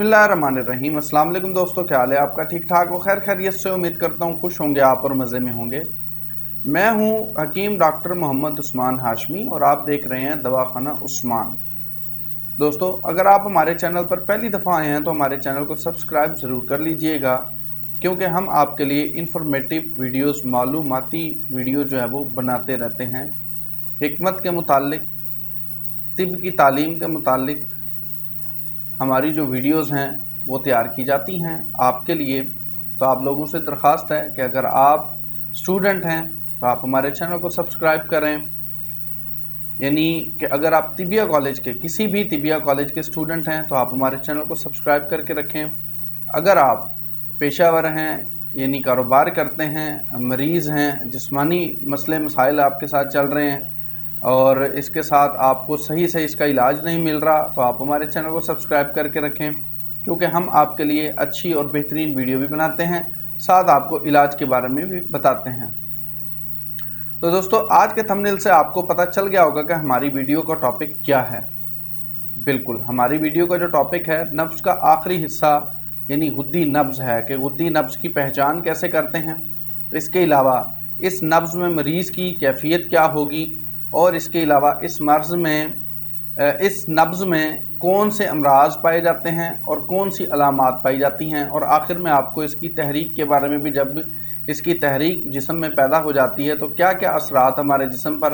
बिस्मिल्लाहिर्रहमानिर्रहीम। अस्सलाम वालेकुम दोस्तों, क्या हाल है आपका? ठीक ठाक हो? खैर खैरियत से? उम्मीद करता हूँ खुश होंगे आप और मज़े में होंगे। मैं हूँ हकीम डॉक्टर मोहम्मद उस्मान हाशमी और आप देख रहे हैं दवाखाना उस्मान। दोस्तों, अगर आप हमारे चैनल पर पहली दफ़ा आए हैं तो हमारे चैनल को सब्सक्राइब ज़रूर कर लीजिएगा, क्योंकि हम आपके लिए इंफॉर्मेटिव वीडियोस, मालूमाती वीडियो जो है वो बनाते रहते हैं। हिकमत के मुतालिक, तिब की तालीम के मुतालिक हमारी जो वीडियोस हैं वो तैयार की जाती हैं आपके लिए। तो आप लोगों से दरख्वास्त है कि अगर आप स्टूडेंट हैं तो आप हमारे चैनल को सब्सक्राइब करें। यानी कि अगर आप तिबिया कॉलेज के, किसी भी तिबिया कॉलेज के स्टूडेंट हैं तो आप हमारे चैनल को सब्सक्राइब करके रखें। अगर आप पेशावर हैं, यानी कारोबार करते हैं, मरीज़ हैं, जिस्मानी मसले मसाइल आपके साथ चल रहे हैं और इसके साथ आपको सही से इसका इलाज नहीं मिल रहा, तो आप हमारे चैनल को सब्सक्राइब करके रखें, क्योंकि हम आपके लिए अच्छी और बेहतरीन वीडियो भी बनाते हैं, साथ आपको इलाज के बारे में भी बताते हैं। तो दोस्तों, आज के थंबनेल से आपको पता चल गया होगा कि हमारी वीडियो का टॉपिक क्या है। बिल्कुल, हमारी वीडियो का जो टॉपिक है नब्ज़ का आखिरी हिस्सा यानी गुद्दी नब्ज़ है कि गुद्दी नब्ज़ की पहचान कैसे करते हैं। इसके अलावा इस नब्ज़ में मरीज़ की कैफियत क्या होगी और इसके अलावा इस मर्ज़ में, इस नब्ज़ में कौन से अमराज पाए जाते हैं और कौन सी अलामात पाई जाती हैं, और आखिर में आपको इसकी तहरीक के बारे में भी, जब इसकी तहरीक जिस्म में पैदा हो जाती है तो क्या क्या असरात हमारे जिस्म पर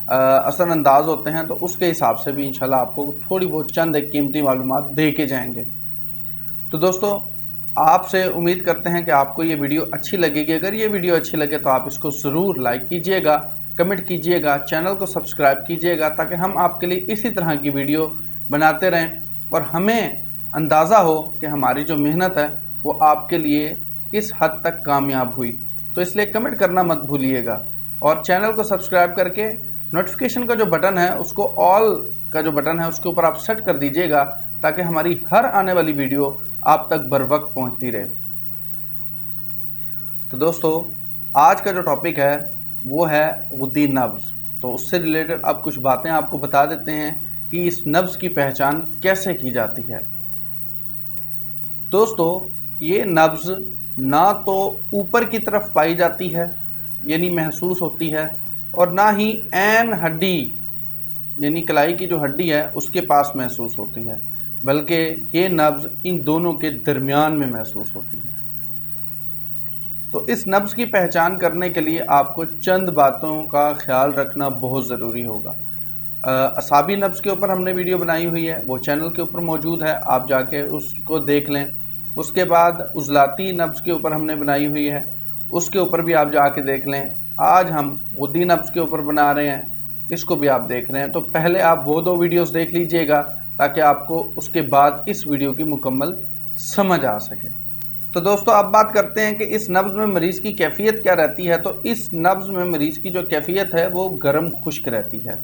असर अंदाज होते हैं, तो उसके हिसाब से भी इंशाल्लाह आपको थोड़ी बहुत चंद एक कीमती मालूमात दे के जाएंगे। तो दोस्तों, आपसे उम्मीद करते हैं कि आपको ये वीडियो अच्छी लगेगी। अगर ये वीडियो अच्छी लगे तो आप इसको ज़रूर लाइक कीजिएगा, कमेंट कीजिएगा, चैनल को सब्सक्राइब कीजिएगा, ताकि हम आपके लिए इसी तरह की वीडियो बनाते रहें और हमें अंदाज़ा हो कि हमारी जो मेहनत है वो आपके लिए किस हद तक कामयाब हुई। तो इसलिए कमेंट करना मत भूलिएगा और चैनल को सब्सक्राइब करके नोटिफिकेशन का जो बटन है उसको, ऑल का जो बटन है उसके ऊपर आप सेट कर दीजिएगा, ताकि हमारी हर आने वाली वीडियो आप तक बर वक्त पहुँचती रहे। तो दोस्तों, आज का जो टॉपिक है वो है गुद्दी नब्ज़। तो उससे रिलेटेड अब कुछ बातें आपको बता देते हैं कि इस नब्ज़ की पहचान कैसे की जाती है। दोस्तों, ये नब्ज़ ना तो ऊपर की तरफ पाई जाती है यानी महसूस होती है, और ना ही ऐन हड्डी यानी कलाई की जो हड्डी है उसके पास महसूस होती है, बल्कि ये नब्ज़ इन दोनों के दरमियान में महसूस होती है। तो इस नब्ज़ की पहचान करने के लिए आपको चंद बातों का ख्याल रखना बहुत ज़रूरी होगा। असाबी नब्ज़ के ऊपर हमने वीडियो बनाई हुई है, वो चैनल के ऊपर मौजूद है, आप जाके उसको देख लें। उसके बाद उज़लाती नब्ज़ के ऊपर हमने बनाई हुई है, उसके ऊपर भी आप जाके देख लें। आज हम गुद्दी नब्ज़ के ऊपर बना रहे हैं, इसको भी आप देख रहे हैं। तो पहले आप वो दो वीडियोस देख लीजिएगा ताकि आपको उसके बाद इस वीडियो की मुकम्मल समझ आ सके। तो दोस्तों, अब बात करते हैं कि इस नब्ज़ में मरीज़ की कैफियत क्या रहती है। तो इस नब्ज़ में मरीज़ की जो कैफियत है वो गर्म खुश्क रहती है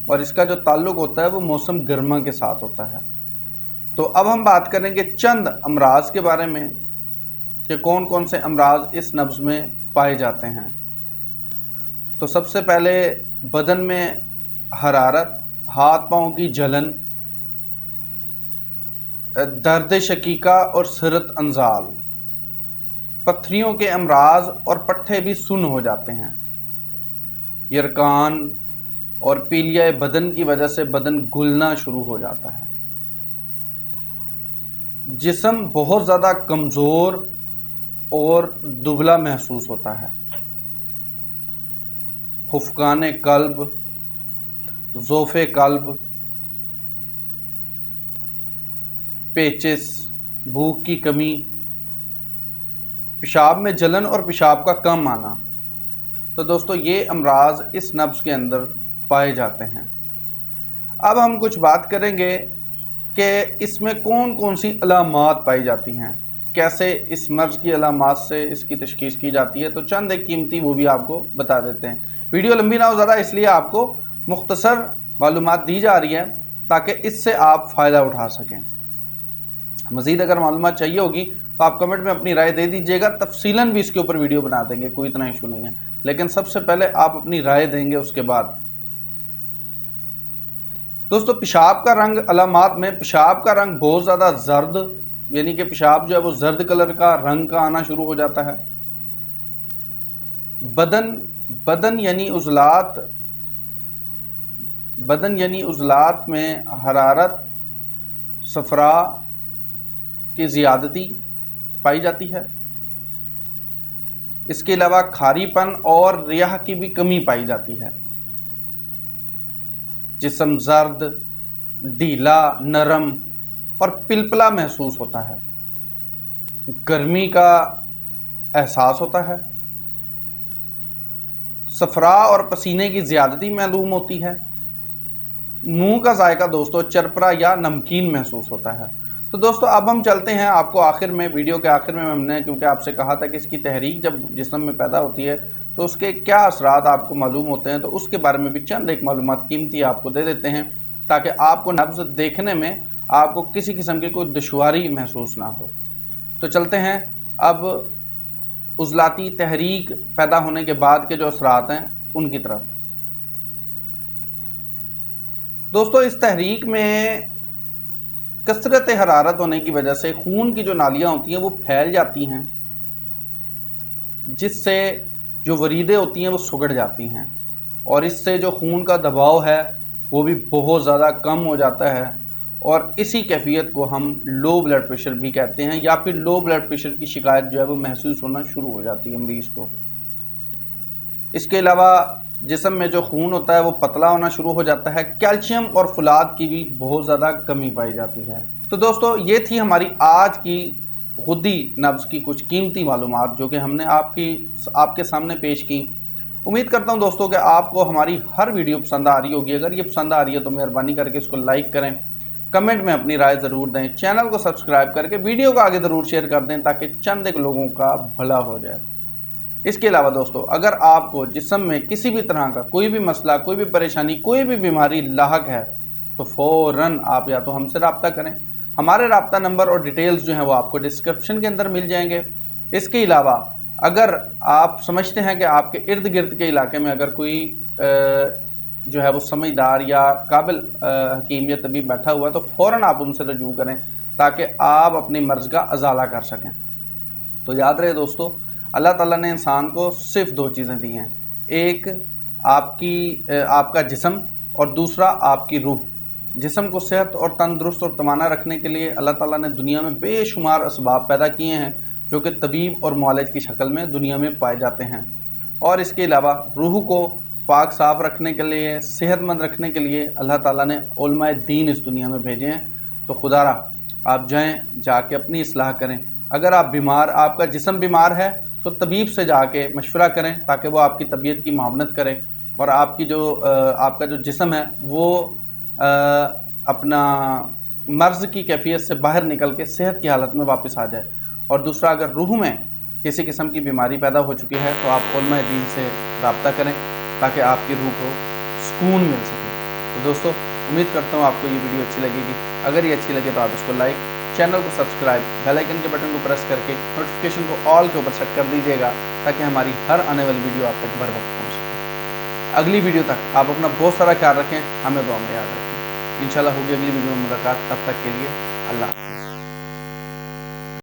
और इसका जो ताल्लुक होता है वो मौसम गर्मा के साथ होता है। तो अब हम बात करेंगे चंद अमराज के बारे में कि कौन कौन से अमराज इस नब्ज़ में पाए जाते हैं। तो सबसे पहले बदन में हरारत, हाथ पाँव की जलन, दर्द शकीका और सरत अंजाल, पत्थरियों के अमराज और पट्ठे भी सुन्न हो जाते हैं, यरकान और पीलिया बदन की वजह से बदन घुलना शुरू हो जाता है, जिस्म बहुत ज़्यादा कमज़ोर और दुबला महसूस होता है, खुफकाने कल्ब, ज़ोफ़े कल्ब, पेचिस, भूख की कमी, पेशाब में जलन और पेशाब का कम आना। तो दोस्तों, ये अमराज इस नब्ज़ के अंदर पाए जाते हैं। अब हम कुछ बात करेंगे कि इसमें कौन कौन सी अलामात पाई जाती हैं, कैसे इस मर्ज़ की अलामात से इसकी तशख़ीस की जाती है। तो चंद एक कीमती वो भी आपको बता देते हैं। वीडियो लंबी ना हो ज़्यादा, इसलिए आपको मुख्तसर मालूमात दी जा रही है ताकि इससे आप फ़ायदा उठा सकें। मज़ीद अगर मालूमात चाहिए होगी तो आप कमेंट में अपनी राय दे दीजिएगा, तफसीलन भी इसके ऊपर वीडियो बना देंगे, कोई इतना इशू नहीं है, लेकिन सबसे पहले आप अपनी राय देंगे उसके बाद। दोस्तों, पेशाब का रंग, अलामात में पेशाब का रंग बहुत ज़्यादा जर्द यानी कि पेशाब जो है वो जर्द कलर का रंग का आना शुरू हो जाता है। बदन यानी उजलात में हरारत, सफरा की ज़्यादती पाई जाती है। इसके अलावा खारीपन और रियाह की भी कमी पाई जाती है। जिस्म जर्द, ढीला, नरम और पिलपला महसूस होता है। गर्मी का एहसास होता है। सफरा और पसीने की ज्यादती मालूम होती है। मुंह का जायका दोस्तों चरपरा या नमकीन महसूस होता है। तो दोस्तों अब हम चलते हैं, आपको आखिर में, वीडियो के आखिर में हमने क्योंकि आपसे कहा था कि इसकी तहरीक जब जिस्म में पैदा होती है तो उसके क्या असरात आपको मालूम होते हैं, तो उसके बारे में भी चंद एक मालूमात कीमती आपको दे देते हैं ताकि आपको नब्ज देखने में आपको किसी किस्म की कोई दुश्वारी महसूस ना हो। तो चलते हैं अब उजलाती तहरीक पैदा होने के बाद के जो असरात हैं उनकी तरफ। दोस्तों इस तहरीक में कसरत हरारत होने की वजह से खून की जो नालियां होती हैं वो फैल जाती हैं, जिससे जो वरीदें होती हैं वो सुगड़ जाती हैं और इससे जो खून का दबाव है वो भी बहुत ज़्यादा कम हो जाता है और इसी कैफियत को हम लो ब्लड प्रेशर भी कहते हैं, या फिर लो ब्लड प्रेशर की शिकायत जो है वो महसूस होना शुरू हो जाती है मरीज को। इसके अलावा जिस्म में जो खून होता है वो पतला होना शुरू हो जाता है। कैल्शियम और फुलाद की भी बहुत ज़्यादा कमी पाई जाती है। तो दोस्तों ये थी हमारी आज की खुदी नब्ज की कुछ कीमती मालूमात जो कि हमने आपके सामने पेश की। उम्मीद करता हूं दोस्तों कि आपको हमारी हर वीडियो पसंद आ रही होगी। अगर ये पसंद आ रही है तो मेहरबानी करके इसको लाइक करें, कमेंट में अपनी राय ज़रूर दें, चैनल को सब्सक्राइब करके वीडियो को आगे ज़रूर शेयर कर दें ताकि चंद एक लोगों का भला हो जाए। इसके अलावा दोस्तों अगर आपको जिस्म में किसी भी तरह का कोई भी मसला, कोई भी परेशानी, कोई भी बीमारी लाहक है तो फ़ौरन आप या तो हमसे रब्ता करें। हमारे रब्ता नंबर और डिटेल्स जो हैं वो आपको डिस्क्रिप्शन के अंदर मिल जाएंगे। इसके अलावा अगर आप समझते हैं कि आपके इर्द गिर्द के इलाके में अगर कोई जो है वो समझदार या काबिल हकीम या तबीब बैठा हुआ है तो फ़ौरन आप उनसे रजू करें ताकि आप अपनी मर्ज़ का अजाला कर सकें। तो याद रहे दोस्तों, अल्लाह ताला ने इंसान को सिर्फ दो चीज़ें दी हैं, एक आपका जिस्म और दूसरा आपकी रूह। जिस्म को सेहत और तंदुरुस्त और तवाना रखने के लिए अल्लाह ताला ने दुनिया में बेशुमार असबाब पैदा किए हैं जो कि तबीब और मुआलिज की शक्ल में दुनिया में पाए जाते हैं। और इसके अलावा रूह को पाक साफ रखने के लिए, सेहतमंद रखने के लिए अल्लाह ताला ने उलमाए दीन इस दुनिया में भेजे हैं। तो खुदारा आप जाके अपनी इस्लाह करें। अगर आप आपका जिस्म बीमार है तो तबीब से जाके मशवरा करें ताकि वो आपकी तबीयत की मुआवनत करें और आपका जो जिस्म है वो अपना मर्ज़ की कैफियत से बाहर निकल के सेहत की हालत में वापस आ जाए। और दूसरा, अगर रूह में किसी किस्म की बीमारी पैदा हो चुकी है तो आप उलमाए दीन से रब्ता करें ताकि आपकी रूह को सुकून मिल सके। तो दोस्तों उम्मीद करता हूँ आपको ये वीडियो अच्छी लगेगी। अगर ये अच्छी लगे तो आप इसको लाइक, चैनल को सब्सक्राइब, बेल आइकन के बटन को प्रेस करके नोटिफिकेशन को ऑल के ऊपर सेट कर दीजिएगा ताकि हमारी हर आने वाली वीडियो आप तक बर वक्त पहुँच सके। अगली वीडियो तक आप अपना बहुत सारा ख्याल रखें, हमें दुआ में याद रखें। इंशाल्लाह होगी अगली वीडियो में मुलाकात। तब तक के लिए अल्लाह हाफ़िज़।